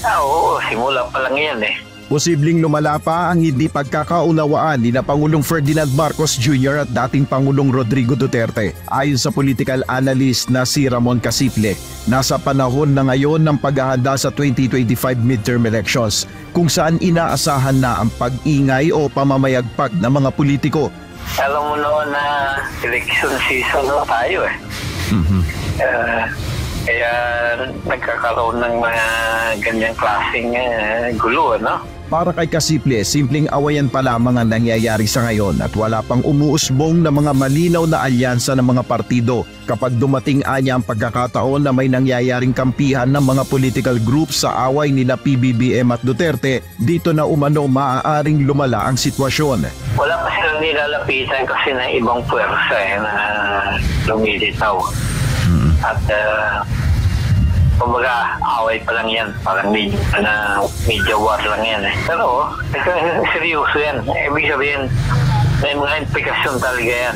Oo, simula pa lang yan eh. Posibleng lumala pa ang hindi pagkakaunawaan ni na Pangulong Ferdinand Marcos Jr. at dating Pangulong Rodrigo Duterte. Ayon sa political analyst na si Ramon Casiple, nasa panahon na ngayon ng paghahanda sa 2025 midterm elections kung saan inaasahan na ang pag-ingay o pamamayagpag ng mga politiko. Alam mo naman na election season na tayo eh. Kaya nagkakaroon ng mga ganyang klaseng gulo, no? Para kay Casiple, simpleng awayan pa lamang ang nangyayari sa ngayon at wala pang umuusbong na mga malinaw na alyansa ng mga partido. Kapag dumating anya ang pagkakataon na may nangyayaring kampihan ng mga political groups sa away nila PBBM at Duterte, dito na umano maaaring lumala ang sitwasyon. Wala pa silang nilalapitan kasi ng ibang puwersa na lumilitaw. At kumbaga, away pa lang yan. Parang media war lang yan eh. Pero, seryoso yan. Ibig sabihin, may mga implikasyon talaga yan.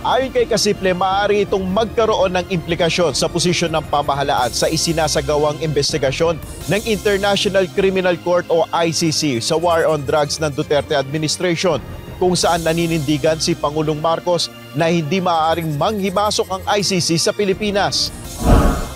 Ayon kay Casiple, maaari itong magkaroon ng implikasyon sa posisyon ng pamahalaan sa isinasagawang investigasyon ng International Criminal Court o ICC sa war on drugs ng Duterte administration, kung saan naninindigan si Pangulong Marcos na hindi maaaring manghimasok ang ICC sa Pilipinas.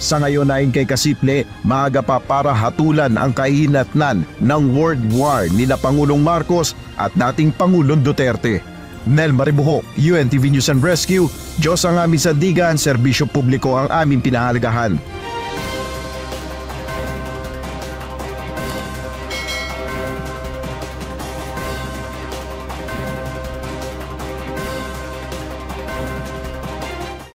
Sa ngayon ayon kay Casiple, maaga pa para hatulan ang kahinatnan ng world war nila Pangulong Marcos at dating Pangulong Duterte. Nel Maribuhok, UNTV News and Rescue, Diyos ang aming sandigan, serbisyo publiko ang aming pinahalagahan.